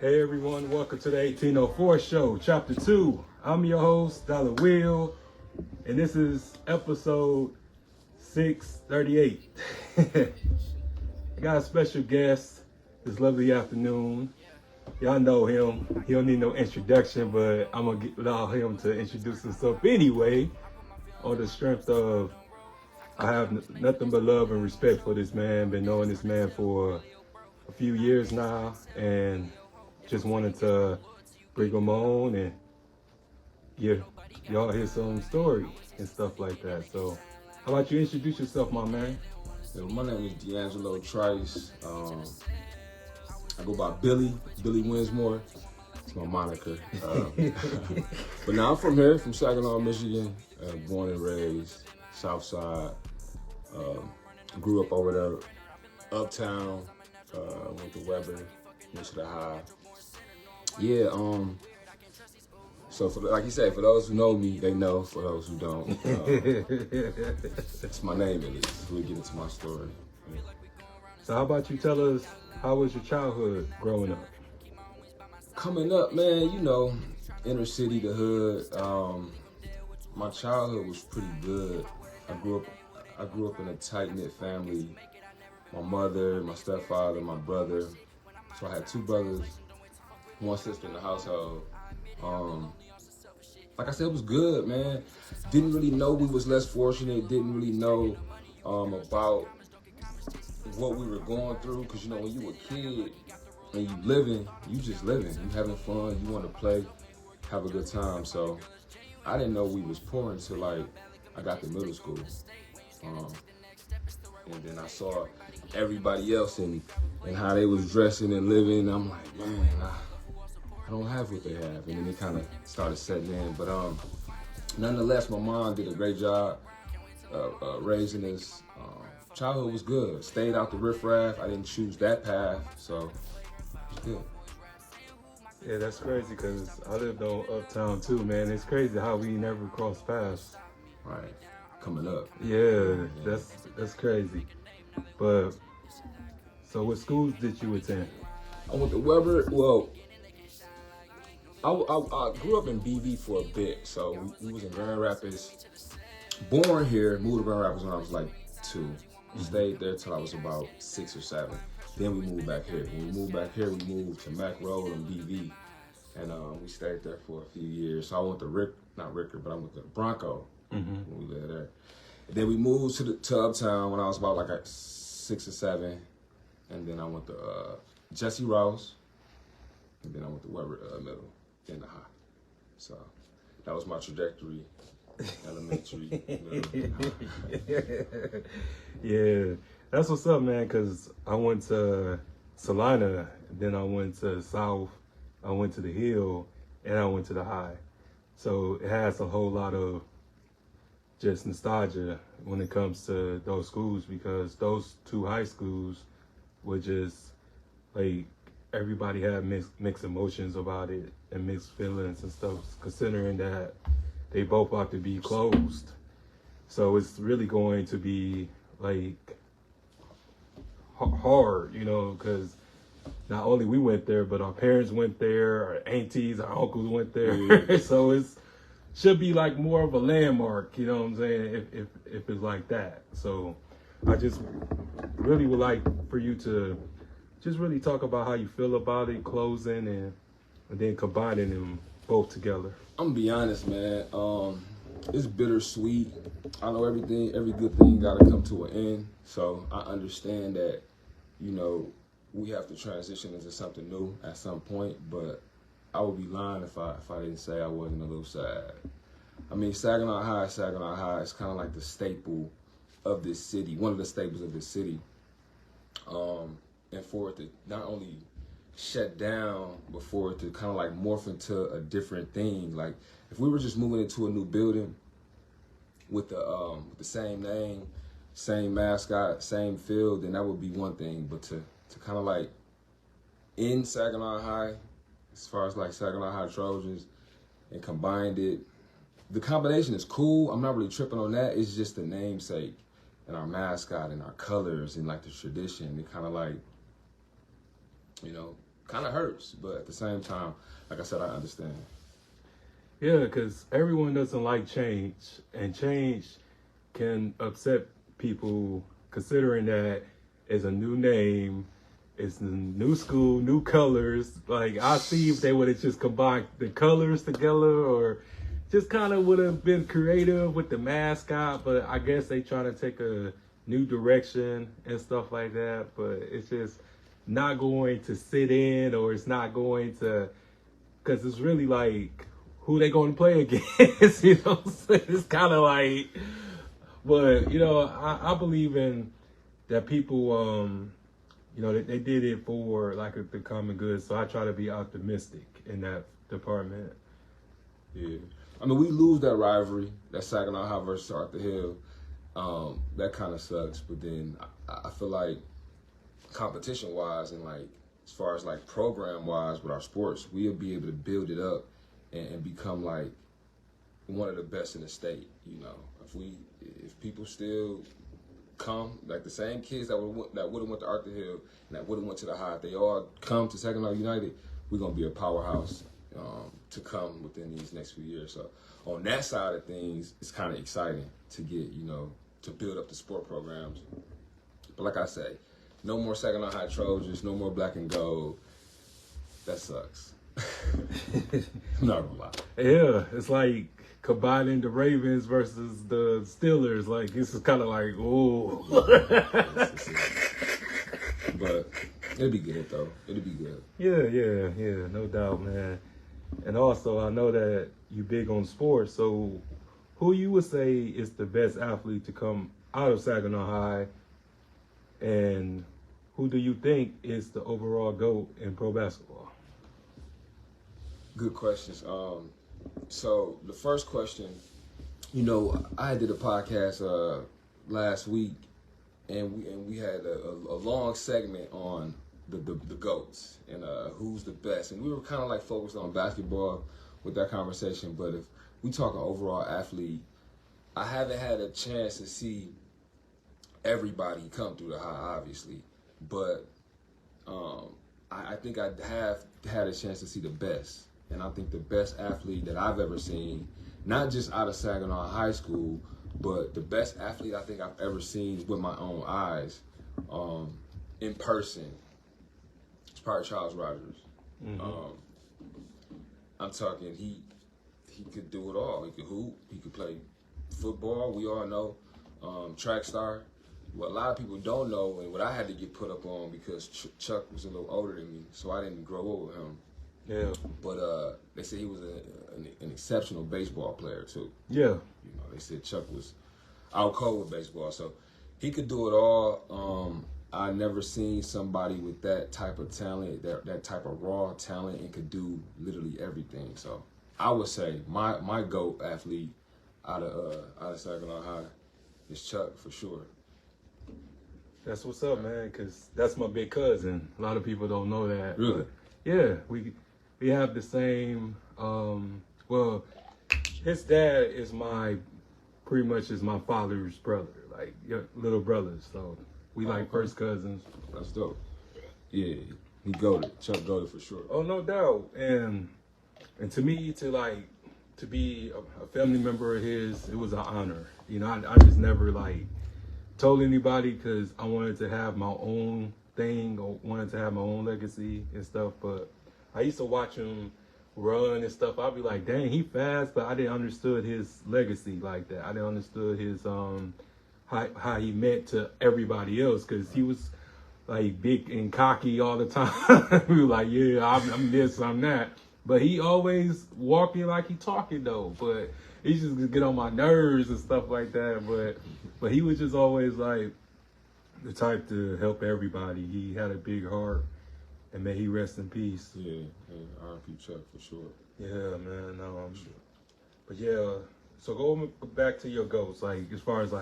Hey everyone, welcome to the 1804 show, chapter 2. I'm your host, Dollar Will, and this is episode 638. I got a special guest this lovely afternoon. Y'all know him. He don't need no introduction, but I'm gonna allow him to introduce himself anyway, on the strength of I have nothing but love and respect for this man. Been knowing this man for a few years now, and just wanted to bring him on and give y'all hear some story and stuff like that. So, how about you introduce yourself, my man? My name is D'Angelo Trice. I go by BilliWinsmore. It's my moniker. But now I'm from here, from Saginaw, Michigan. Born and raised, South Side. Grew up over there, uptown. Went to Weber, went to the High. Yeah, so like you said, for those who know me, they know. For those who don't, it's my name at least. We get into my story. Yeah. So how about you tell us, how was your childhood growing up? Coming up, man, inner city, the hood. My childhood was pretty good. I grew up in a tight-knit family. My mother, my stepfather, my brother. So I had two brothers, one sister in the household. Like I said, it was good, man. Didn't really know we was less fortunate. Didn't really know about what we were going through. Cause when you a kid and you living, you just living. You having fun. You want to play, have a good time. So I didn't know we was poor until I got to middle school. And then I saw everybody else and how they was dressing and living. I'm like, man, I don't have what they have. And then it kind of started setting in. But nonetheless, my mom did a great job raising us. Childhood was good. Stayed out the riffraff. I didn't choose that path, so it was good. Yeah, that's crazy because I lived on Uptown too, man. It's crazy how we never crossed paths. Right, coming up. Yeah, that's crazy. But so what schools did you attend? I went to Weber. Well, I grew up in BV for a bit, so we was in Grand Rapids. Born here, moved to Grand Rapids when I was like 2. Stayed there till I was about 6 or 7. Then we moved back here. When we moved back here, we moved to Mac Road and BV, and we stayed there for a few years. So I went to not Ricker, but I went to Bronco when we lived there. And then we moved to Uptown when I was about 6 or 7, and then I went to Jesse Rouse, and then I went to Weber Middle, then the High. So that was my trajectory. Elementary, middle. Yeah, that's what's up, man, because I went to Salina, then I went to South, I went to the Hill, and I went to the High. So it has a whole lot of just nostalgia when it comes to those schools, because those two high schools were just everybody had mixed emotions about it and mixed feelings and stuff, considering that they both have to be closed. So it's really going to be hard, because not only we went there, but our parents went there, our aunties, our uncles went there. Mm. So it's should be more of a landmark, you know what I'm saying, if it's like that. So I just really would like for you to just really talk about how you feel about it, closing and then combining them both together. I'm gonna be honest, man. It's bittersweet. I know every good thing gotta come to an end. So I understand that, we have to transition into something new at some point. But I would be lying if I didn't say I wasn't a little sad. I mean, Saginaw High is kind of like the staple of this city, one of the staples of this city. And for it to not only shut down, but for it to kind of morph into a different thing. Like if we were just moving into a new building with the same name, same mascot, same field, then that would be one thing. But to kind of end Saginaw High, as far as Saginaw High Trojans, and combined it, the combination is cool. I'm not really tripping on that. It's just the namesake and our mascot and our colors and the tradition. It kind of kind of hurts. But at the same time, like I said, I understand. Yeah, because everyone doesn't like change, and change can upset people considering that it's a new name, it's a new school, new colors. Like, I see if they would have just combined the colors together or just kind of would have been creative with the mascot, but I guess they try to take a new direction and stuff like that, but it's just not going to sit in, or it's not going to, because it's really like, who they going to play against, you know what I'm saying? It's kind of like, but, you know, I believe in that people, you know, they did it for, like, the common good, so I try to be optimistic in that department. Yeah. I mean, we lose that rivalry, that Saginaw High versus Arthur Hill. That kind of sucks, but then I feel like competition-wise and, like, as far as, like, program-wise with our sports, we'll be able to build it up and become like one of the best in the state. You know, if people still come, like the same kids that would have went to Arthur Hill and that would have went to the high, if they all come to Saginaw United, we're gonna be a powerhouse to come within these next few years. So on that side of things, it's kind of exciting to get, you know, to build up the sport programs. But like I say, no more Saginaw High Trojans, no more black and gold. That sucks. I'm not gonna lie. Yeah, it's like combining the Ravens versus the Steelers. Like, this is kind of like, oh. But it'll be good, though. It'll be good. Yeah, no doubt, man. And also, I know that you big on sports, so who you would say is the best athlete to come out of Saginaw High, and who do you think is the overall GOAT in pro basketball? Good questions. So the first question, you know, I did a podcast last week, and we had a long segment on the GOATs and who's the best, and we were kind of like focused on basketball with that conversation. But if we talk an overall athlete, I haven't had a chance to see everybody come through the high, obviously, but I think I have had a chance to see the best. And I think the best athlete that I've ever seen, not just out of Saginaw High School, but the best athlete I think I've ever seen with my own eyes, in person, it's probably Charles Rogers. Mm-hmm. I'm talking, he could do it all. He could hoop, he could play football, we all know, track star. What a lot of people don't know, and what I had to get put up on because Chuck was a little older than me, so I didn't grow up with him. Yeah. But they said he was an exceptional baseball player too. Yeah. You know, they said Chuck was out cold with baseball, so he could do it all. I never seen somebody with that type of talent, that type of raw talent, and could do literally everything. So I would say my GOAT athlete out of Saginaw High is Chuck for sure. That's what's up, man, because that's my big cousin. A lot of people don't know that. Really? Yeah, we have the same, well, his dad is pretty much my father's brother, like little brothers. So we like first cousins. That's dope. Yeah, he goated. Chuck goated for sure. Oh, no doubt. And to me, to be a family member of his, it was an honor. You know, I just never told anybody because I wanted to have my own thing or wanted to have my own legacy and stuff, but I used to watch him run and stuff. I'd be like, dang, he fast, but I didn't understood his legacy like that. I didn't understood his how he meant to everybody else, because he was like big and cocky all the time. We were like, yeah, I'm this, I'm that, but he always walking like he talking though. But he just get on my nerves and stuff like that. But he was just always like the type to help everybody. He had a big heart, and may he rest in peace. Yeah, R.I.P. Chuck for sure. Yeah, man. But yeah, so go back to your goals. Like, as far as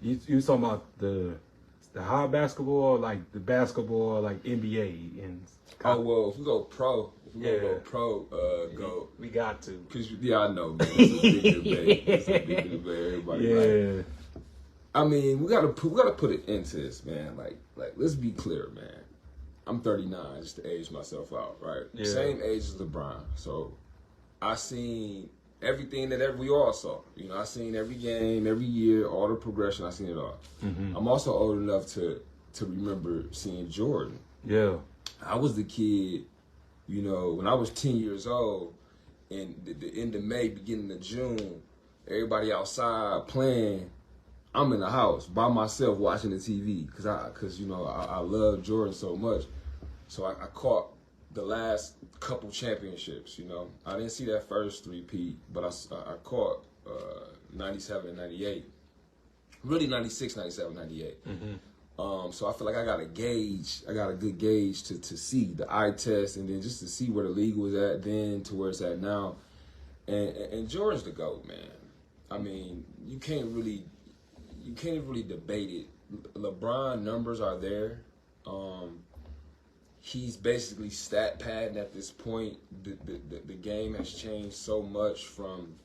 you talking about the high basketball, like the basketball, like NBA and. Oh well, if we go pro, go. We got to. Cause I know, man. It's a big debate. Everybody. Yeah. I mean, we gotta put it into this, man. Like, let's be clear, man. I'm 39, just to age myself out, right? Yeah. Same age as LeBron. So I seen everything that we all saw. You know, I seen every game, every year, all the progression. I seen it all. Mm-hmm. I'm also old enough to remember seeing Jordan. Yeah. I was the kid, you know, when I was 10 years old, in the end of May, beginning of June, everybody outside playing. I'm in the house by myself watching the TV because you know I love Jordan so much. So I caught the last couple championships. You know, I didn't see that first three-peat, but I caught 97 and 98. Really 96, 97, 98. Mm-hmm. So I feel like I got a good gauge to see the eye test, and then just to see where the league was at then to where it's at now. And Jordan's the GOAT, man. I mean, you can't really debate it. LeBron numbers are there. He's basically stat padding at this point. The game has changed so much from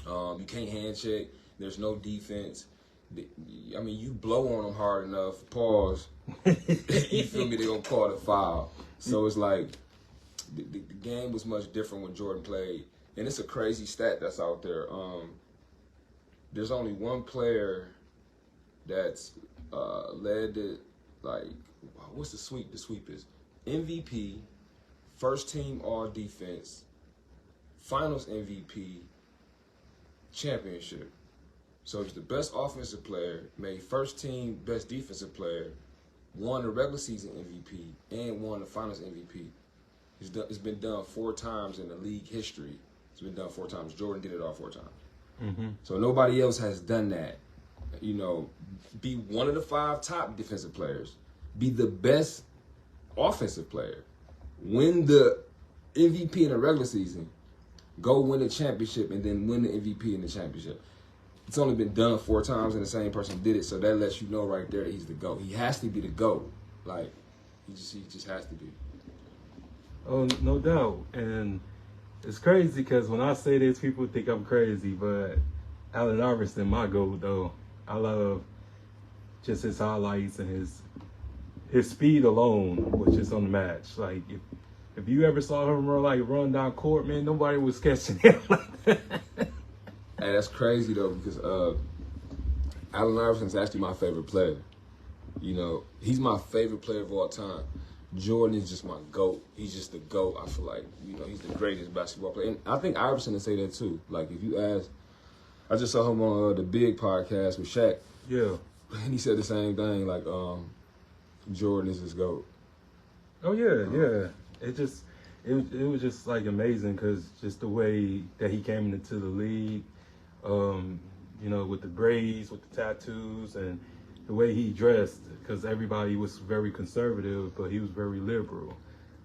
you can't hand check. There's no defense. I mean, you blow on them hard enough, pause, you feel me, they're going to call the foul. So it's like the game was much different when Jordan played. And it's a crazy stat that's out there. There's only one player that's led to, like, what's the sweep? The sweep is MVP, first team all defense, finals MVP, championship. So he's the best offensive player, made first team best defensive player, won the regular season MVP, and won the finals MVP. It's been done 4 times in the league history. It's been done 4 times. Jordan did it all 4 times. Mm-hmm. So nobody else has done that. You know, be one of the 5 top defensive players, be the best offensive player, win the MVP in the regular season, go win the championship, and then win the MVP in the championship. It's only been done 4 times, and the same person did it, so that lets you know right there that he's the GOAT. He has to be the GOAT. Like, he just has to be. Oh, no doubt. And it's crazy because when I say this, people think I'm crazy, but Allen Iverson, my GOAT, though. I love just his highlights and his speed alone was just unmatched. Like, if you ever saw him run down court, man, nobody was catching him like that. Hey, that's crazy, though, because Allen Iverson's actually my favorite player. You know, he's my favorite player of all time. Jordan is just my GOAT. He's just the GOAT. I feel like, you know, he's the greatest basketball player. And I think Iverson would say that, too. Like, if you ask, I just saw him on the Big podcast with Shaq. Yeah. And he said the same thing, like, Jordan is his GOAT. Oh, yeah. It was just, like, amazing because just the way that he came into the league, you know, with the braids, with the tattoos, and the way he dressed, because everybody was very conservative, but he was very liberal.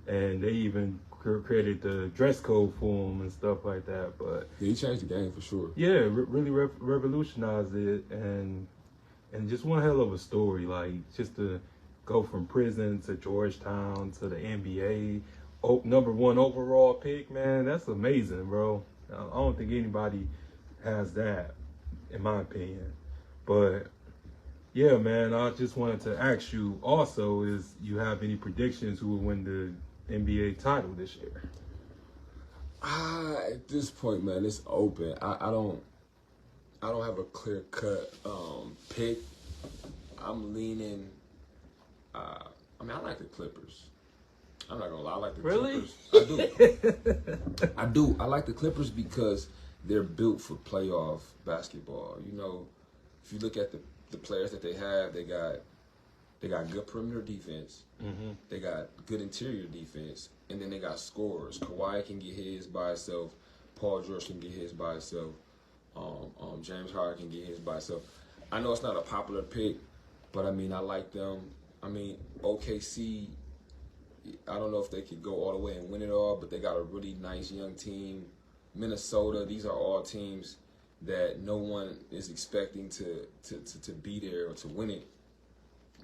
And they even created the dress code for him and stuff like that. But yeah, he changed the game for sure. Yeah, really revolutionized it, and just one hell of a story. Like, just to go from prison to Georgetown to the NBA, #1 overall pick, man, that's amazing, bro. I don't think anybody has that, in my opinion. But yeah, man, I just wanted to ask you also, is you have any predictions who will win the NBA title this year? At this point, man, it's open. I don't have a clear cut pick. I'm leaning. I like the Clippers. I'm not gonna lie, I like the Clippers. I do. I like the Clippers because they're built for playoff basketball. You know, if you look at the players that they have, they got good perimeter defense. Mm-hmm. They got good interior defense, and then they got scorers. Kawhi can get his by himself. Paul George can get his by himself. James Harden can get his by himself. I know it's not a popular pick, but I mean, I like them. I mean, OKC, I don't know if they could go all the way and win it all, but they got a really nice young team. Minnesota, these are all teams that no one is expecting to be there or to win it.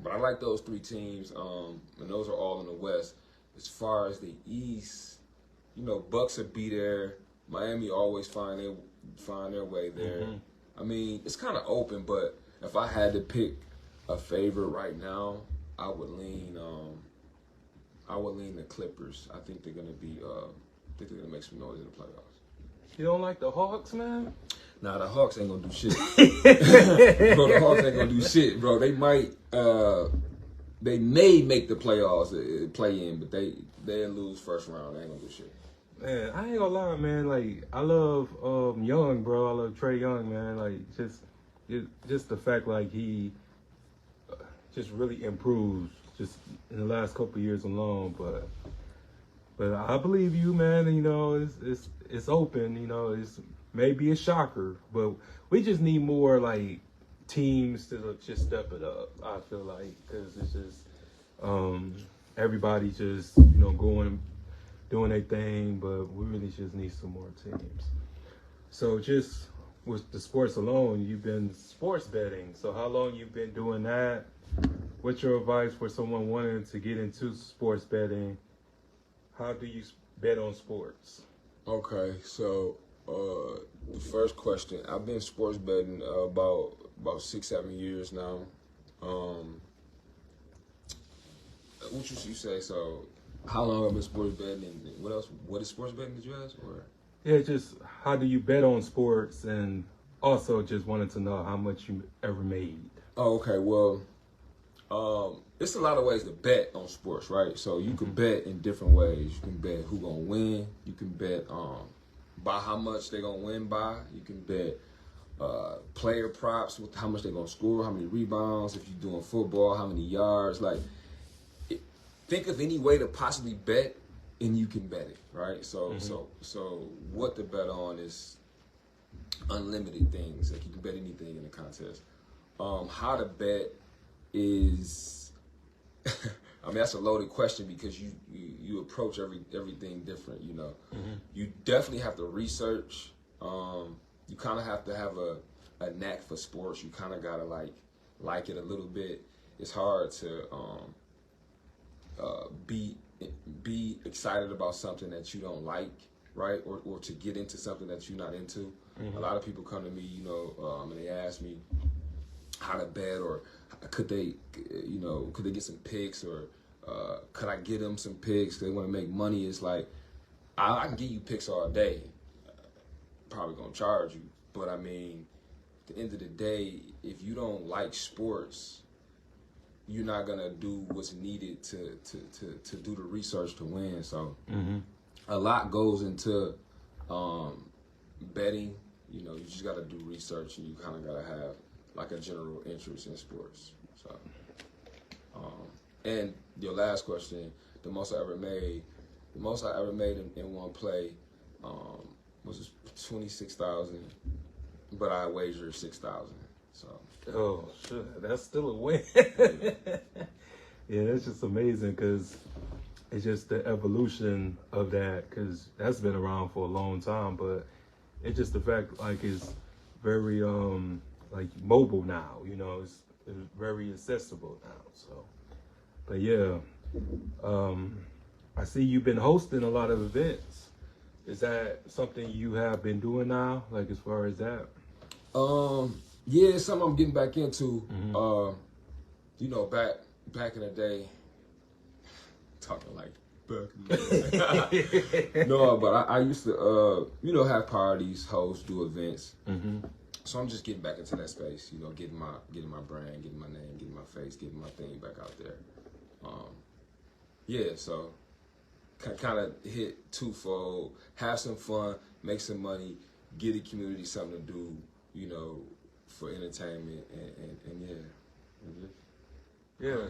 But I like those 3 teams, and those are all in the West. As far as the East, you know, Bucks will be there. Miami always find their way there. Mm-hmm. I mean, it's kind of open, but if I had to pick a favorite right now, I would lean I would lean the Clippers. I think they're gonna be. I think they're gonna make some noise in the playoffs. You don't like the Hawks, man? Nah, the Hawks ain't gonna do shit. Bro, the Hawks ain't gonna do shit, bro. They might. They may make the playoffs, play in, but they'll lose first round. They ain't gonna do shit. Man, I ain't gonna lie, man. Like, I love Young, bro. I love Trae Young, man. Like, just the fact, like, he just really improved just in the last couple of years alone. But I believe you, man. And, you know, it's open. You know, it's maybe a shocker, but we just need more like teams to just step it up. I feel like because it's just everybody just doing their thing, but we really just need some more teams. So just with the sports alone, you've been sports betting. So how long you've been doing that? What's your advice for someone wanting to get into sports betting? How do you bet on sports? Okay, so the first question, I've been sports betting about 6-7 years now. What you say? So how long have I been sports betting, and what else? What is sports betting? Did you ask? Or yeah, just how do you bet on sports, and also just wanted to know how much you ever made. Oh, okay. Well, it's a lot of ways to bet on sports, right? So you can bet in different ways. You can bet who gonna win. You can bet by how much they're gonna win by. You can bet player props with how much they're gonna score, how many rebounds. If you're doing football, how many yards. Like, think of any way to possibly bet, and you can bet it, right? So so what to bet on is unlimited things. Like, you can bet anything in a contest. How to bet is, I mean, that's a loaded question because you approach everything different. You know, you definitely have to research. You kind of have to have a knack for sports. You kind of gotta like it a little bit. It's hard to be excited about something that you don't like, right? Or to get into something that you're not into. A lot of people come to me, you know, and they ask me how to bet, or could they get some picks, or could I get them some picks? They want to make money. It's like, I can give you picks all day. Probably gonna charge you, but I mean, at the end of the day, if you don't like sports, you're not gonna do what's needed to do the research to win. So a lot goes into betting. You know, you just gotta do research, and you kind of gotta have like a general interest in sports. So, and your last question, the most I ever made in one play was 26,000, but I wagered 6,000. So. Oh, shit, that's still a win. Yeah, that's just amazing because it's just the evolution of that, because that's been around for a long time, but it's just the fact, like, it's very like mobile now, you know, it's very accessible now. So, but yeah, I see you've been hosting a lot of events. Is that something you have been doing now, like as far as that? Yeah, it's something I'm getting back into. You know, back in the day, talking like back in the day. No, but I used to, you know, have parties, host, do events. So I'm just getting back into that space, you know, getting my brand, getting my name, getting my face, getting my thing back out there. Yeah, so kind of hit twofold: have some fun, make some money, give the community something to do, you know, for entertainment, and yeah. Yeah,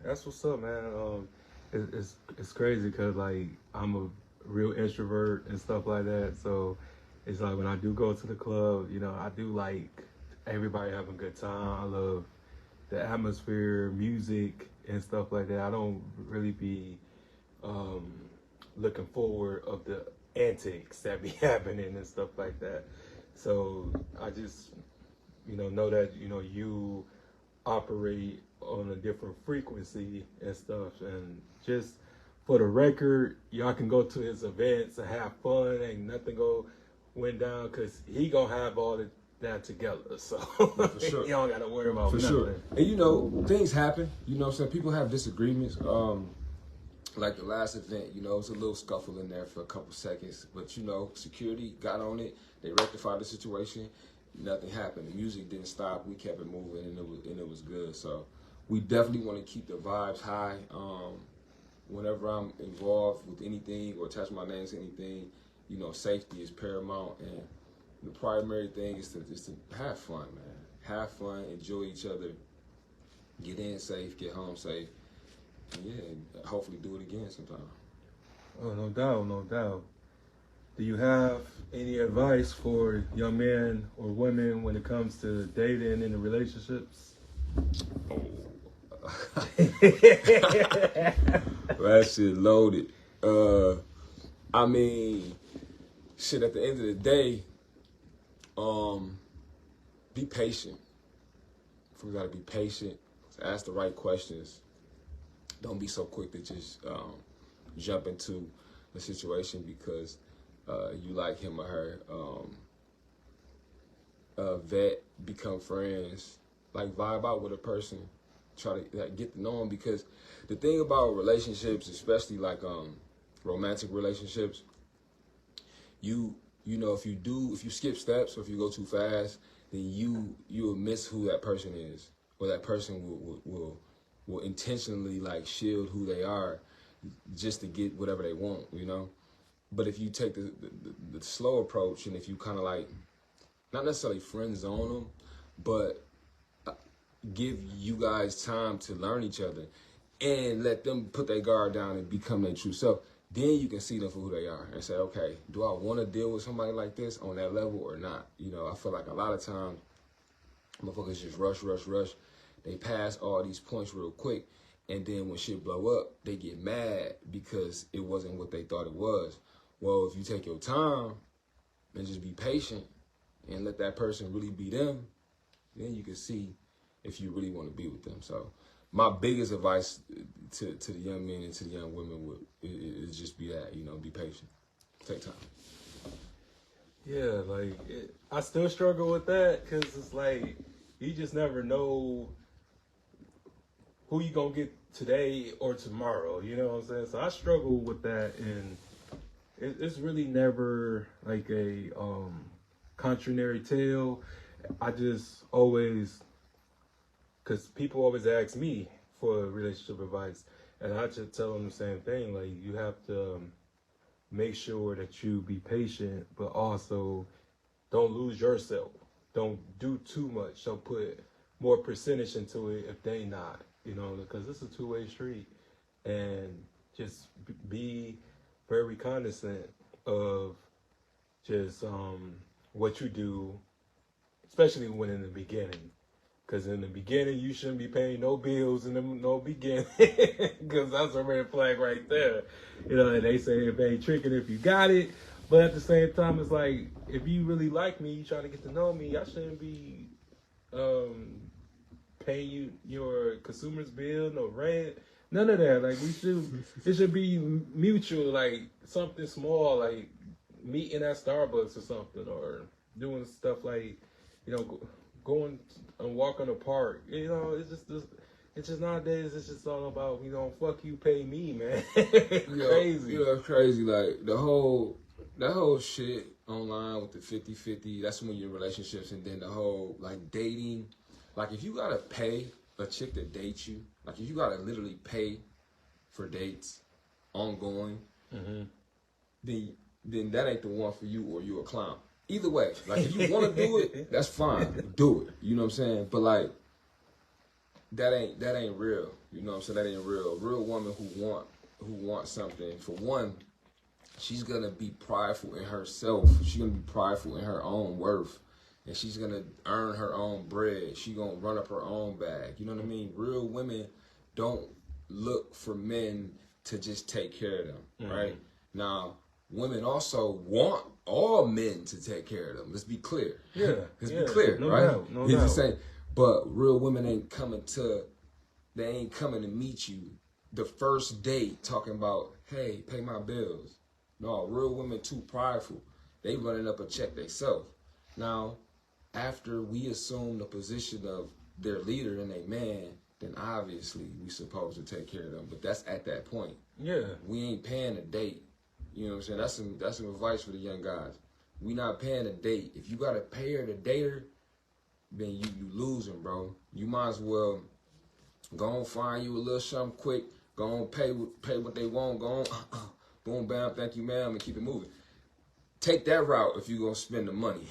that's what's up, man. It's crazy because, like, I'm a real introvert and stuff like that, so it's like when I do go to the club, you know, I do like everybody having a good time. I love the atmosphere, music, and stuff like that. I don't really be looking forward of the antics that be happening and stuff like that. So I just, you know that, you know, you operate on a different frequency and stuff. And just for the record, y'all can go to his events and have fun. Ain't nothing went down because he gonna have all that together. So for sure. You don't gotta worry about for nothing. sure. And you know, things happen. You know, some people have disagreements. like the last event, you know, it was a little scuffle in there for a couple seconds, but you know, security got on it. They rectified the situation. Nothing happened. The music didn't stop. We kept it moving, and it was good. So we definitely want to keep the vibes high. Whenever I'm involved with anything or attach my name to anything, you know, safety is paramount, and the primary thing is to have fun, man. Have fun, enjoy each other, get in safe, get home safe. Yeah, hopefully do it again sometime. Oh, no doubt, no doubt. Do you have any advice for young men or women when it comes to dating and the relationships? That shit loaded. I mean, shit, at the end of the day, be patient. We gotta be patient, ask the right questions. Don't be so quick to just jump into the situation because you like him or her. Vet, become friends, like vibe out with a person, try to like, get to know them, because the thing about relationships, especially like romantic relationships, you know, if you skip steps or if you go too fast, then you'll miss who that person is, or that person will intentionally like shield who they are just to get whatever they want, you know. But if you take the slow approach, and if you kind of like, not necessarily friend zone them, but give you guys time to learn each other and let them put their guard down and become their true self, then you can see them for who they are and say, okay, do I want to deal with somebody like this on that level or not? You know, I feel like a lot of times motherfuckers just rush. They pass all these points real quick, and then when shit blow up, they get mad because it wasn't what they thought it was. Well, if you take your time and just be patient and let that person really be them, then you can see if you really want to be with them. So my biggest advice to the young men and to the young women is just be that, you know, be patient. Take time. Yeah, like, I still struggle with that because it's like, you just never know who you gonna get today or tomorrow, you know what I'm saying? So I struggle with that, and it's really never like a contrary tale. I just always, because people always ask me for relationship advice, and I just tell them the same thing. Like, you have to make sure that you be patient, but also don't lose yourself. Don't do too much. Don't put more percentage into it if they not, you know, because it's a two-way street. And just be very cognizant of just what you do, especially when in the beginning. Because in the beginning, you shouldn't be paying no bills in the no beginning. Because that's a red flag right there. You know, and they say if they ain't tricking if you got it. But at the same time, it's like, if you really like me, you trying to get to know me, I shouldn't be paying you your consumer's bill, no rent, none of that. Like, it should be mutual, like something small, like meeting at Starbucks or something, or doing stuff like, you know, going and walk in the park. You know, it's just nowadays, it's just all about, you know, fuck you, pay me, man. Crazy. You know, it's crazy. Like, that whole shit online with the 50-50, that's when you're in relationships. And then the whole, like, dating. Like, if you gotta pay a chick to date you, like, if you gotta literally pay for dates ongoing, then that ain't the one for you, or you a clown. Either way, like, if you want to do it, that's fine. Do it. You know what I'm saying? But, like, that ain't real. You know what I'm saying? That ain't real. A real woman who wants something, for one, she's gonna be prideful in herself. She's gonna be prideful in her own worth, and she's gonna earn her own bread. She's gonna run up her own bag. You know what I mean? Real women don't look for men to just take care of them, right? Now, women also want all men to take care of them. Let's be clear. Yeah. Let's be clear, no right? Doubt, no He's doubt. the same. But real women ain't coming to meet you the first date talking about, hey, pay my bills. No, real women too prideful. They running up a check themselves. Now, after we assume the position of their leader and a man, then obviously we supposed to take care of them. But that's at that point. Yeah. We ain't paying a date. You know what I'm saying? That's some advice for the young guys. We not paying a date. If you gotta pay her to date her, then you losing, bro. You might as well go on find you a little something quick. Go on pay what they want. Go on, boom, bam, thank you, ma'am, and keep it moving. Take that route if you gonna spend the money.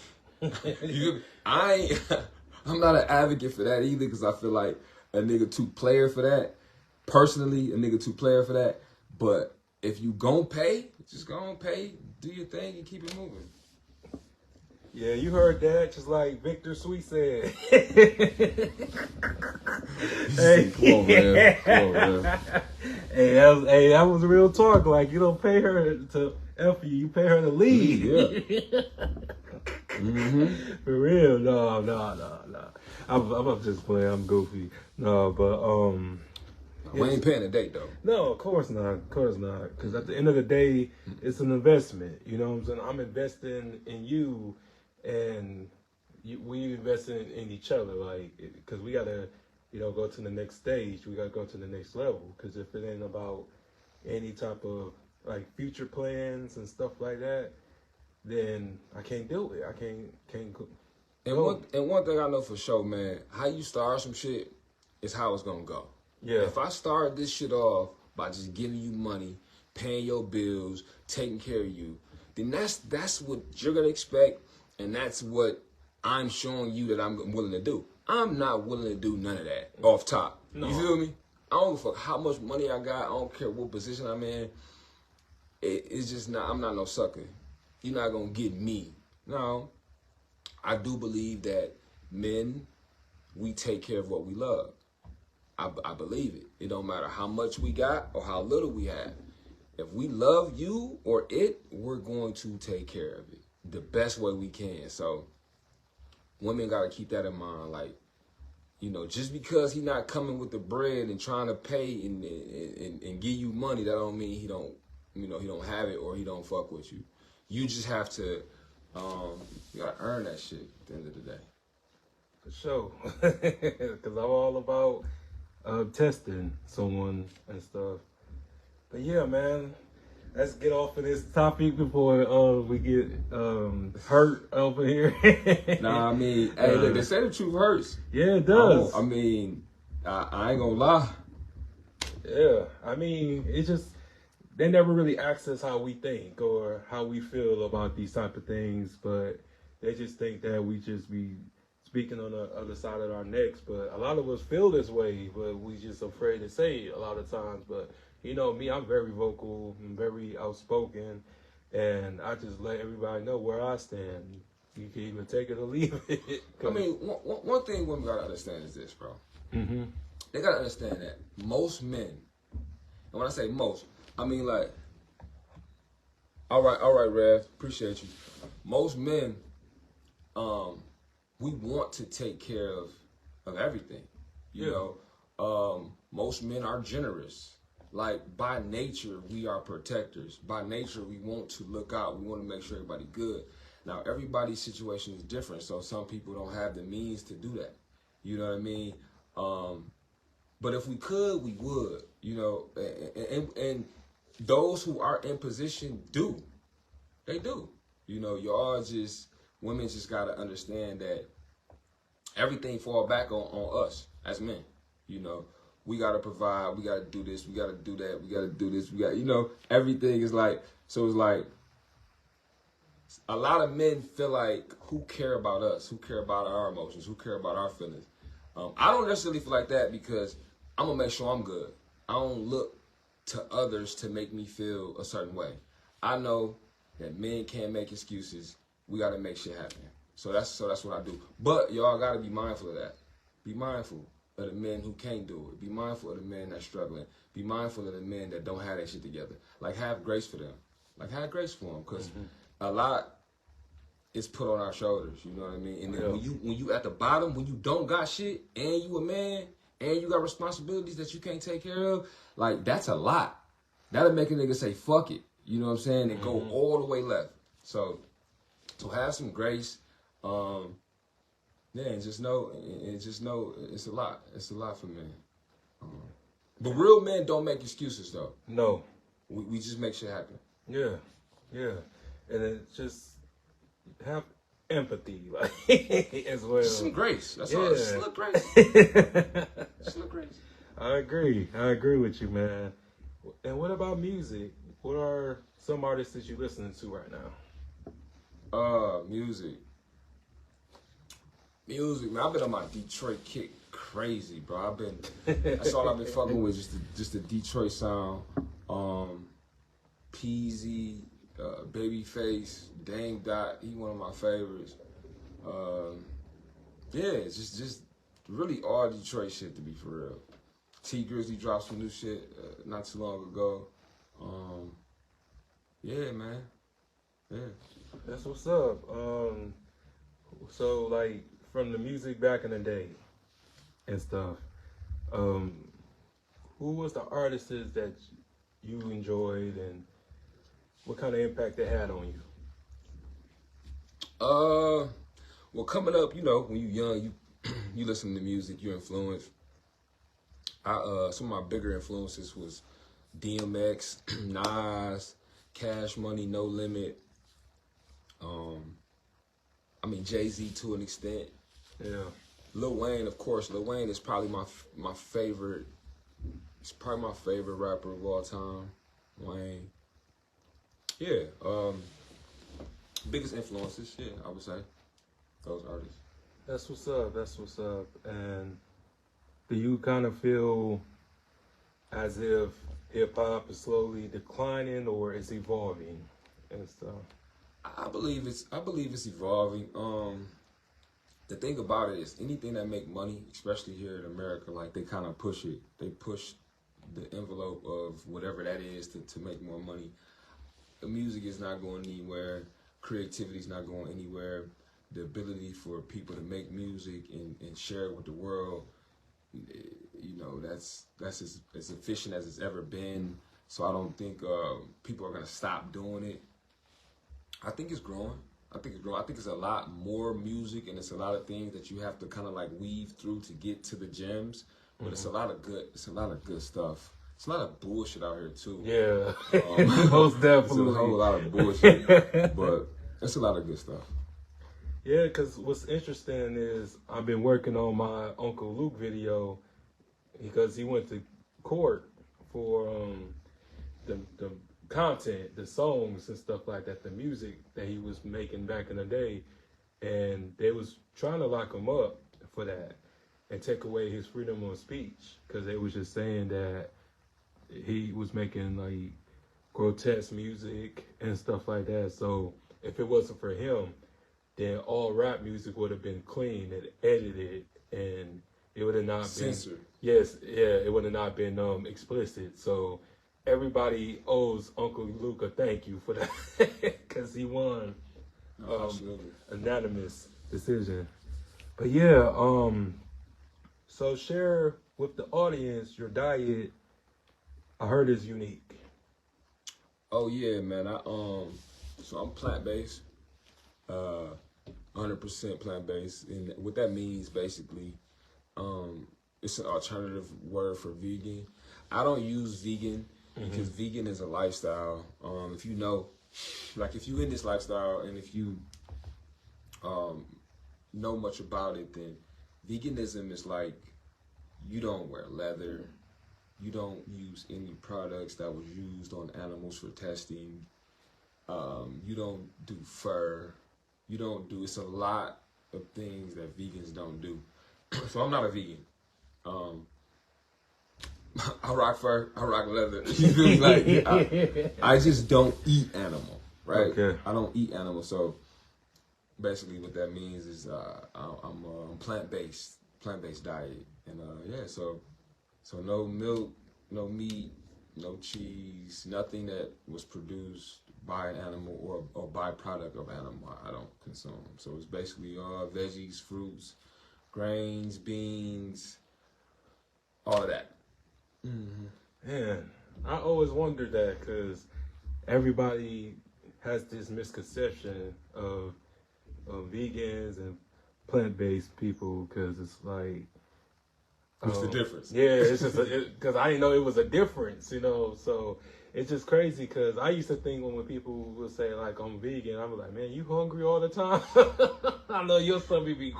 I'm not an advocate for that either, because I feel like a nigga too player for that. Personally, a nigga too player for that. But if you gon' pay, just go on pay, do your thing, and keep it moving. Yeah, you heard that, just like Victor Sweet said. Hey, come on, man. Come on, man. Hey, that was real talk. Like, you don't pay her to F you pay her to leave. Yeah. For real, no. I'm just playing. I'm goofy. No, but we ain't paying a date though. No, of course not. Because at the end of the day, it's an investment. You know what I'm saying? I'm investing in you, and we investing in each other. Like, because we gotta, go to the next stage. We gotta go to the next level. Because if it ain't about any type of like future plans and stuff like that, then I can't do it. I can't go. And one thing I know for sure, man, how you start some shit is how it's gonna go. Yeah. If I start this shit off by just giving you money, paying your bills, taking care of you, then that's what you're gonna expect, and that's what I'm showing you that I'm willing to do. I'm not willing to do none of that off top. No. You feel me? I don't give a fuck how much money I got. I don't care what position I'm in. It's just not. I'm not no sucker. You're not gonna get me. No. I do believe that men, we take care of what we love. I believe it. It don't matter how much we got or how little we have. If we love you or it, we're going to take care of it the best way we can. So women got to keep that in mind. Like, just because he not coming with the bread and trying to pay and give you money, that don't mean he don't, he don't have it or he don't fuck with you. You just have to, you got to earn that shit at the end of the day. For sure. Because I'm all about testing someone and stuff. But yeah, man, let's get off of this topic before we get hurt over here. Nah, I mean, hey, look, they say the truth hurts. Yeah, it does. I mean, I ain't gonna lie. Yeah, I mean, it's just, they never really ask us how we think or how we feel about these type of things, but they just think that we just be speaking on the other side of our necks. But a lot of us feel this way, but we just afraid to say it a lot of times. But me, I'm very vocal, I'm very outspoken, and I just let everybody know where I stand. You can either take it or leave it. I mean, one thing women gotta understand is this, bro. Mm-hmm. They gotta understand that most men, and when I say most, I mean like, all right, Rev, appreciate you. Most men, we want to take care of everything. You know, most men are generous. Like, by nature, we are protectors. By nature, we want to look out. We want to make sure everybody's good. Now, everybody's situation is different, so some people don't have the means to do that. You know what I mean? But if we could, we would. And those who are in position do. They do. Women just got to understand that everything fall back on us as men. We got to provide, we got to do this, we got to do that, we got to do this, everything is like, so it's like, a lot of men feel like, who care about us, who care about our emotions, who care about our feelings. I don't necessarily feel like that, because I'm going to make sure I'm good. I don't look to others to make me feel a certain way. I know that men can't make excuses. We got to make shit happen. So that's what I do. But y'all got to be mindful of that. Be mindful of the men who can't do it. Be mindful of the men that's struggling. Be mindful of the men that don't have that shit together. Like, have grace for them. Like, have grace for them, because a lot is put on our shoulders. You know what I mean? And then when you at the bottom, when you don't got shit, and you a man, and you got responsibilities that you can't take care of, like, that's a lot. That'll make a nigga say, fuck it. You know what I'm saying? And go all the way left. So have some grace. And just know it's a lot. It's a lot for men. But real men don't make excuses though. No. We just make shit happen. Yeah. Yeah. And it just have empathy, like, as well. Just some grace. That's all. Just a little grace. Just a little grace. I agree with you, man. And what about music? What are some artists that you listening to right now? Music, man. I've been on my Detroit kick crazy, bro. That's all I've been fucking with, just the Detroit sound. Peasy, Babyface, Dame Dot, he one of my favorites. Yeah, it's just really all Detroit shit, to be for real. T Grizzly dropped some new shit not too long ago. Yeah, man. Yeah. That's what's up. So like from the music back in the day and stuff, who was the artists that you enjoyed and what kind of impact they had on you? Well, coming up, you know, when you young, you listen to music, you're influenced. Some of my bigger influences was DMX, Nas, Cash Money, No Limit. I mean Jay-Z to an extent. Yeah. Lil Wayne, of course. Lil Wayne is probably my favorite. He's probably my favorite rapper of all time. Wayne. Yeah. Biggest influences, yeah, I would say. Those artists. That's what's up. That's what's up. And do you kind of feel as if hip hop is slowly declining or it's evolving and stuff? I believe it's evolving. The thing about it is anything that make money, especially here in America, like they kind of push it. They push the envelope of whatever that is to make more money. The music is not going anywhere. Creativity is not going anywhere. The ability for people to make music and share it with the world, you know, that's as efficient as it's ever been. So I don't think people are gonna stop doing it. I think it's growing. I think it's a lot more music, and it's a lot of things that you have to kind of like weave through to get to the gems. But it's a lot of good stuff. It's a lot of bullshit out here too. Yeah, most definitely. It's a whole lot of bullshit, but it's a lot of good stuff. Yeah, because what's interesting is I've been working on my Uncle Luke video because he went to court for the content, the songs and stuff like that, the music that he was making back in the day, and they was trying to lock him up for that and take away his freedom of speech because they was just saying that he was making like grotesque music and stuff like that. So if it wasn't for him, then all rap music would have been clean and edited, and it would have not censored. It would have not been explicit. So everybody owes Uncle Luke a thank you for that because he won unanimous decision. But yeah, so share with the audience your diet. I heard is unique. Oh yeah, man. So I'm plant-based. 100% plant-based, and what that means basically, it's an alternative word for vegan. I don't use vegan because vegan is a lifestyle. If you know, like if you in this lifestyle and if you know much about it, then veganism is like you don't wear leather, you don't use any products that was used on animals for testing, you don't do fur. It's a lot of things that vegans don't do. So I'm not a vegan. I rock fur, I rock leather. You feel me? Like, I just don't eat animal, right? Okay. I don't eat animal. So basically what that means is I'm plant-based diet. And yeah, so no milk, no meat, no cheese, nothing that was produced by an animal or byproduct of animal I don't consume. So it's basically all veggies, fruits, grains, beans, all of that. Man, I always wondered that because everybody has this misconception of vegans and plant-based people because it's like What's the difference? Yeah, it's just because I didn't know it was a difference, So it's just crazy because I used to think when people would say like I'm vegan, I'm like, man, you hungry all the time? I know your stomach be.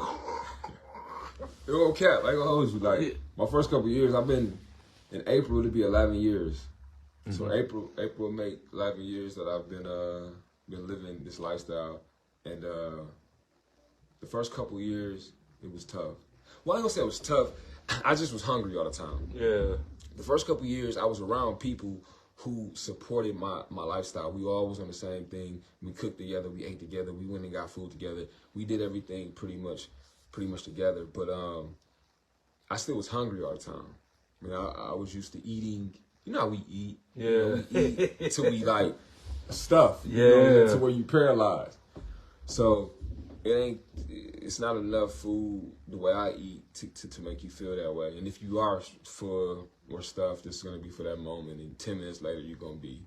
It won't cap. Like I always was like my first couple of years. I've been in April. It'll be 11 years. Mm-hmm. So April make 11 years that I've been living this lifestyle, and the first couple of years it was tough. Well, I ain't gonna say it was tough. I just was hungry all the time. Yeah. The first couple of years, I was around people who supported my lifestyle. We all was on the same thing. We cooked together. We ate together. We went and got food together. We did everything pretty much together. But I still was hungry all the time. I mean, I was used to eating. You know how we eat. Yeah. We eat until we like stuff. Yeah. To where you paralyzed. So it's not enough food the way I eat to make you feel that way. And if you are full or stuff, this is going to be for that moment. And 10 minutes later, you're going to be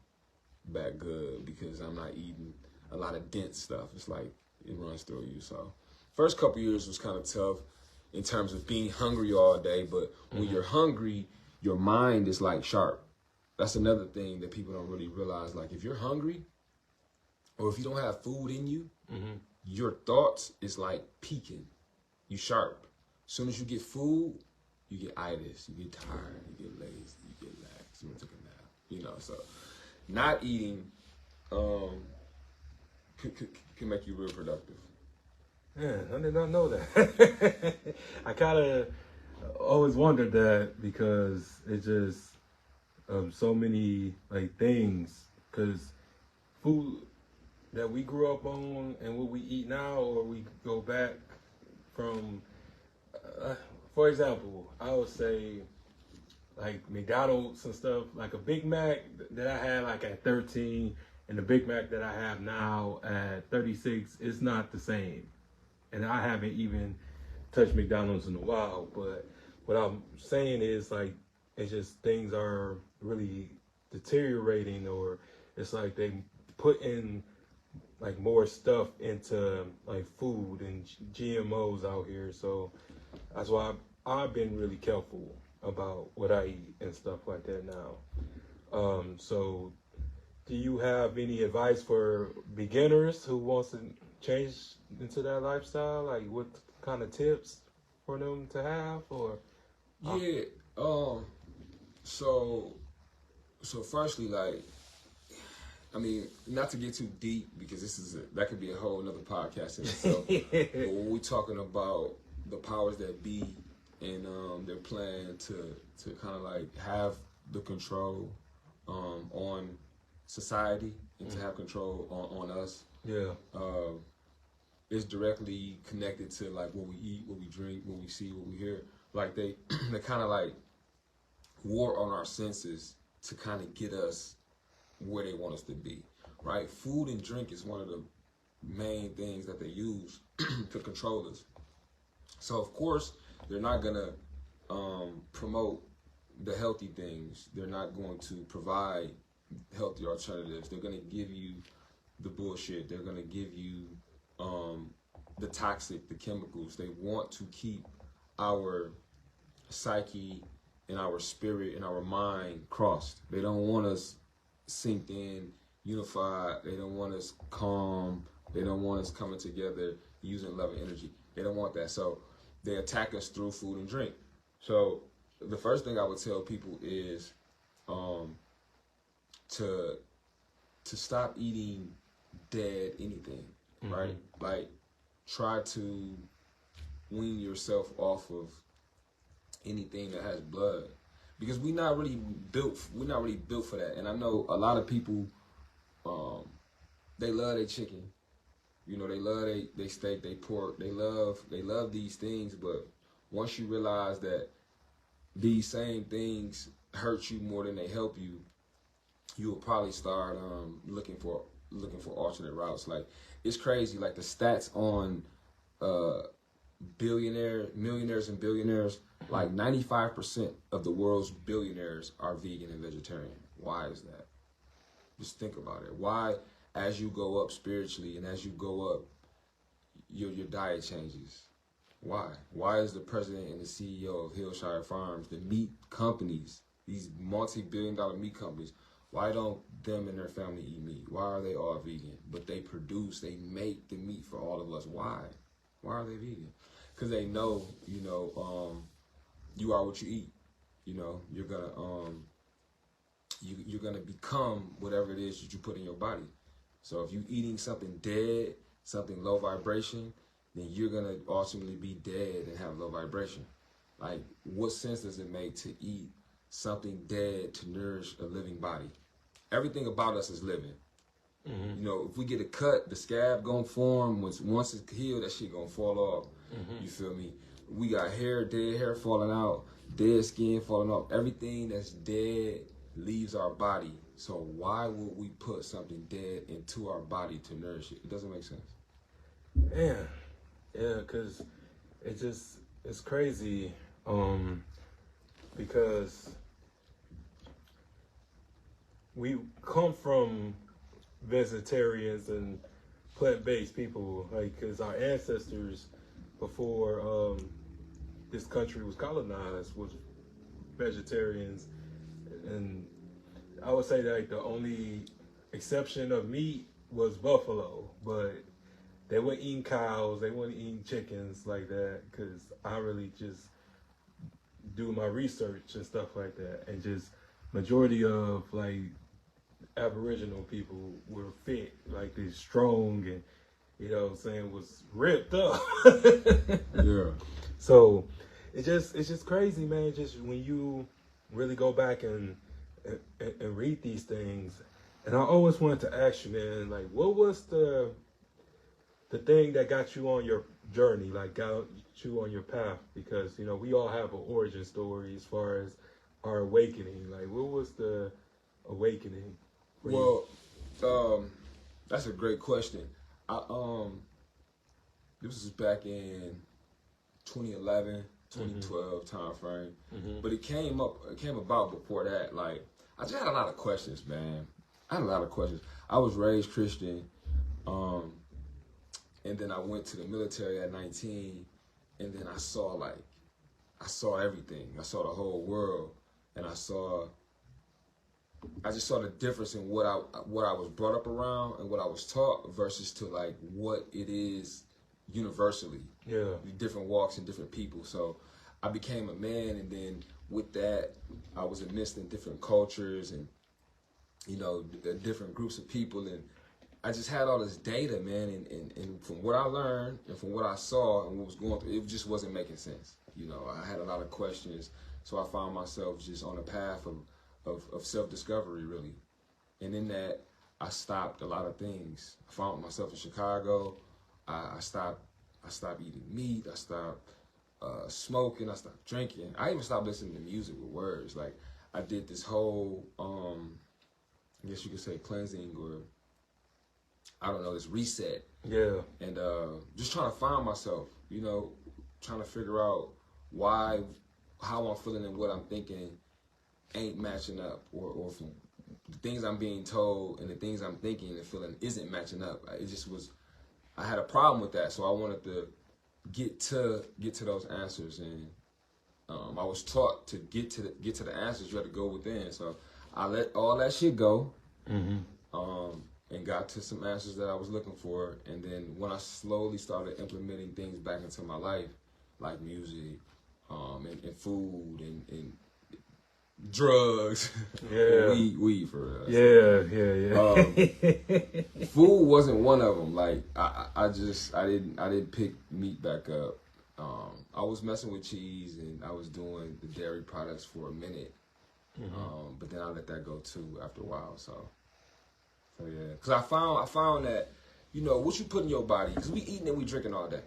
back good because I'm not eating a lot of dense stuff. It's like it runs through you. So first couple years was kind of tough in terms of being hungry all day. But when you're hungry, your mind is like sharp. That's another thing that people don't really realize. Like if you're hungry or if you don't have food in you, your thoughts is like peaking. You sharp. As soon as you get food, you get itis, you get tired, you get lazy, you get lax, you want to take a nap. So not eating can make you real productive. Yeah, I did not know that. I kind of always wondered that because it's just so many like things. Because food that we grew up on and what we eat now, or we go back from, for example, I would say like McDonald's and stuff, like a Big Mac that I had like at 13 and the Big Mac that I have now at 36 is not the same. And I haven't even touched McDonald's in a while, but what I'm saying is like, it's just things are really deteriorating, or it's like they put in like more stuff into like food and GMOs out here. So that's why I've been really careful about what I eat and stuff like that now. So do you have any advice for beginners who wants to change into that lifestyle? Like what kind of tips for them to have? Or yeah, so firstly, like, I mean, not to get too deep because that could be a whole another podcast in itself. But when we're talking about the powers that be and their plan to kind of like have the control on society and to have control on us, is directly connected to like what we eat, what we drink, what we see, what we hear. Like they kind of like war on our senses to kind of get us where they want us to be, right? Food and drink is one of the main things that they use to control us. So of course they're not gonna promote the healthy things. They're not going to provide healthy alternatives. They're gonna give you the bullshit. They're gonna give you the toxic, the chemicals. They want to keep our psyche and our spirit and our mind crossed. They don't want us synced in, unified. They don't want us calm. They don't want us coming together using love and energy. They don't want that. So they attack us through food and drink. So the first thing I would tell people is to stop eating dead anything, right? Like try to wean yourself off of anything that has blood, because we're not really built for that. And I know a lot of people, they love their chicken, they love their steak, their pork, they love these things. But once you realize that these same things hurt you more than they help you, you'll probably start looking for alternate routes. Like it's crazy, like the stats on millionaires and billionaires, like 95% of the world's billionaires are vegan and vegetarian. Why is that? Just think about it. Why, as you go up spiritually and as you go up, your diet changes. Why? Why is the president and the CEO of Hillshire Farms, the meat companies, these multi-billion-dollar meat companies, why don't them and their family eat meat? Why are they all vegan? But they make the meat for all of us. Why? Why are they vegan? Because they know, you are what you eat. You're gonna become whatever it is that you put in your body. So if you're eating something dead, something low vibration, then you're gonna ultimately be dead and have low vibration. Like, what sense does it make to eat something dead to nourish a living body? Everything about us is living. If we get a cut, the scab gonna form. Once it's healed, that shit gonna fall off. You feel me? We got dead hair falling out, dead skin falling off. Everything that's dead leaves our body. So why would we put something dead into our body to nourish it? It doesn't make sense. Yeah, because it's crazy, because we come from vegetarians and plant-based people, like, because our ancestors before this country was colonized was vegetarians, and I would say that, like, the only exception of meat was buffalo, but they weren't eating cows, they weren't eating chickens like that, because I really just do my research and stuff like that, and just majority of, like, Aboriginal people were fit, like, they strong, and was ripped up. Yeah. So it's just crazy, man. Just when you really go back and read these things, and I always wanted to ask you, man, like, what was the thing that got you on your journey, like got you on your path? Because we all have an origin story as far as our awakening. Like, what was the awakening for you? Well, that's a great question. This was back in 2011, 2012 time frame, but it came about before that. Like, I just had a lot of questions, man. I had a lot of questions. I was raised Christian, and then I went to the military at 19, and then I saw everything. I saw the whole world, and I just saw the difference in what I was brought up around and what I was taught versus to, like, what it is universally. Yeah. Different walks and different people. So I became a man, and then with that, I was amidst in different cultures and different groups of people, and I just had all this data, man, and from what I learned and from what I saw and what was going through, it just wasn't making sense. I had a lot of questions, so I found myself just on a path of self-discovery, really. And in that, I stopped a lot of things. I found myself in Chicago. I stopped eating meat. I stopped smoking. I stopped drinking. I even stopped listening to music with words. Like, I did this whole, I guess you could say, cleansing, or I don't know, this reset. Yeah. And just trying to find myself, trying to figure out how I'm feeling and what I'm thinking ain't matching up, or from the things I'm being told and the things I'm thinking and feeling isn't matching up. I had a problem with that, so I wanted to get to those answers, and I was taught to get to the answers, you had to go within. So I let all that shit go, and got to some answers that I was looking for. And then when I slowly started implementing things back into my life, like music, and food, and drugs, yeah, weed for real. Yeah. Food wasn't one of them. Like, I didn't pick meat back up. I was messing with cheese, and I was doing the dairy products for a minute, but then I let that go too after a while. So yeah, because I found that what you put in your body, because we eating and we drinking all day.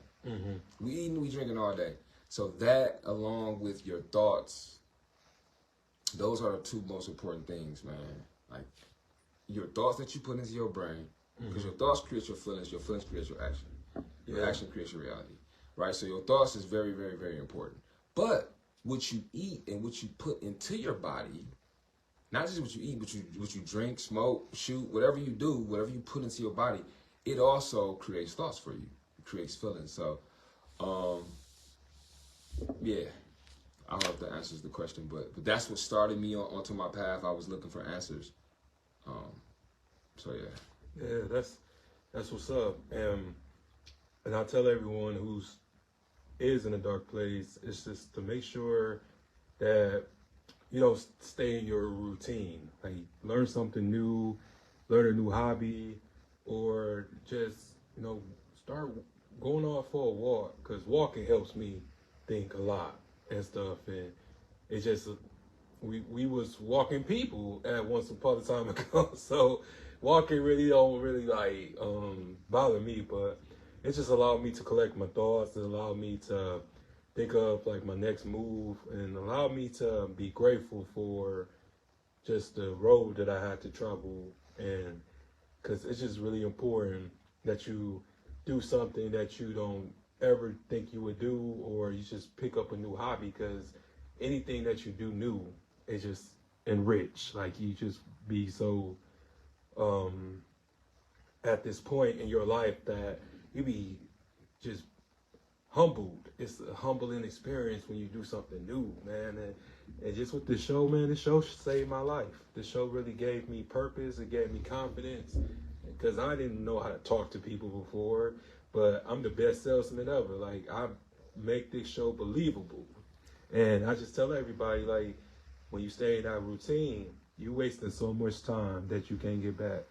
We eating and we drinking all day. So that, along with your thoughts, those are the two most important things, man. Like, your thoughts that you put into your brain, because your thoughts create your feelings create your action. Your action creates your reality, right? So your thoughts is very, very, very important. But what you eat and what you put into your body, not just what you eat, but what you drink, smoke, shoot, whatever you do, whatever you put into your body, it also creates thoughts for you. It creates feelings. So Yeah, I hope that answers the question. But that's what started me onto my path. I was looking for answers. So yeah. Yeah, that's what's up. And I tell everyone who's is in a dark place, it's just to make sure that you don't stay in your routine. Like learn something new, learn a new hobby, or just start going off for a walk. Cause walking helps me think a lot and stuff. And it's just we was walking people at once upon a time ago. So walking really don't really like bother me, but it just allowed me to collect my thoughts. It allowed me to think of like my next move and allow me to be grateful for just the road that I had to travel. And because it's just really important that you do something that you don't ever think you would do, or you just pick up a new hobby, because anything that you do new is just enrich. Like you just be so at this point in your life that you be just humbled. It's a humbling experience when you do something new, man. And just with this show, man, this show saved my life. This show really gave me purpose. It gave me confidence, because I didn't know how to talk to people before, but I'm the best salesman ever. Like, I make this show believable. And I just tell everybody, like, when you stay in that routine, you wasting so much time that you can't get back.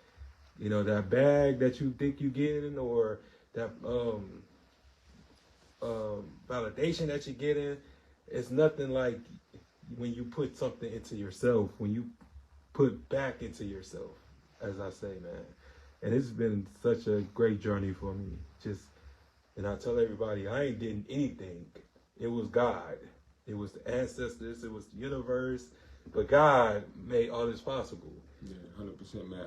You know, that bag that you think you're getting, or that validation that you're getting, it's nothing like when you put something into yourself, when you put back into yourself, as I say, man. And it's been such a great journey for me. And I tell everybody, I ain't did anything. It was God. It was the ancestors. It was the universe. But God made all this possible. Yeah, 100%, man.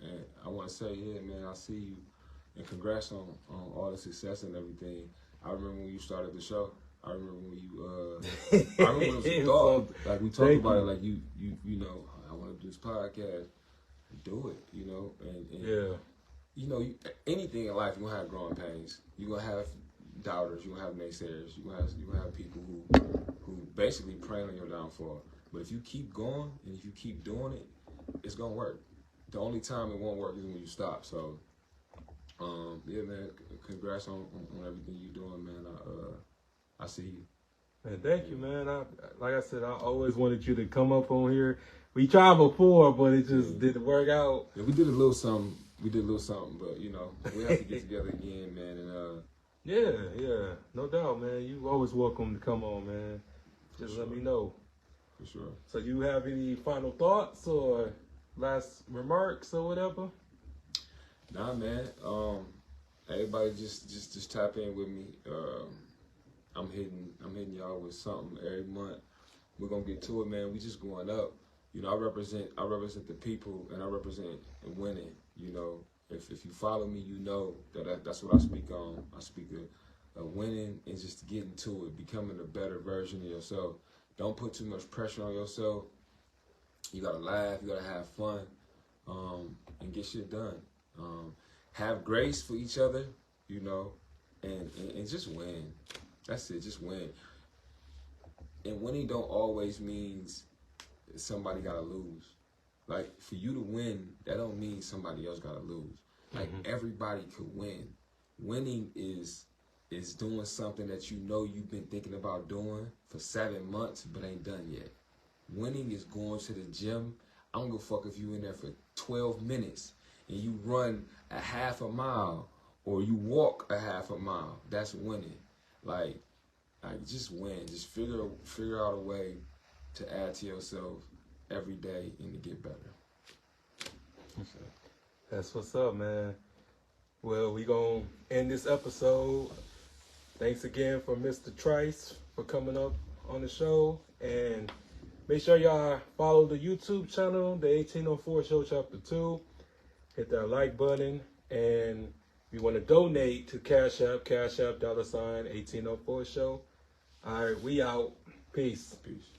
And I want to say, yeah, man, I see you. And congrats on all the success and everything. I remember when you started the show. I remember when you, I remember when it was a thought. Like, we talked about it, like, you know, I want to do this podcast. Do it, you know. And yeah. You know, anything in life, you're going to have growing pains. You're going to have doubters. You're going to have naysayers. You're going to have people who basically preying on your downfall. But if you keep going and if you keep doing it, it's going to work. The only time it won't work is when you stop. So, yeah, man, congrats on everything you're doing, man. I see you. Man, thank you, man. Like I said, I always wanted you to come up on here. We tried before, but it just didn't work out. Yeah, we did a little something. But, you know, we have to get together again, man. And yeah, no doubt, man. You always welcome to come on, man. Just let me know. For sure. So you have any final thoughts or last remarks or whatever? Nah, man. Everybody just tap in with me. I'm hitting y'all with something every month. We're gonna get to it, man. We just going up. You know, I represent the people, and I represent winning. You know, if you follow me, you know that's what I speak on. I speak of winning and just getting to it, becoming a better version of yourself. Don't put too much pressure on yourself. You gotta laugh, you gotta have fun, and get shit done. Have grace for each other, you know, and just win. That's it, just win. And winning don't always means somebody gotta lose. Like, for you to win, that don't mean somebody else gotta lose. Like, everybody could win. Winning is doing something that you know you've been thinking about doing for 7 months but ain't done yet. Winning is going to the gym. I don't give a fuck if you in there for 12 minutes and you run a half a mile or you walk a half a mile. That's winning. Like just win. Just figure out a way to add to yourself every day and to get better. So. That's what's up, man. Well, we gonna end this episode. Thanks again for Mr. Trice for coming up on the show, and make sure y'all follow the YouTube channel, the 1804 Show Chapter 2. Hit that like button, and if you want to donate to Cash App $1804 Show. All right, we out. Peace. Peace.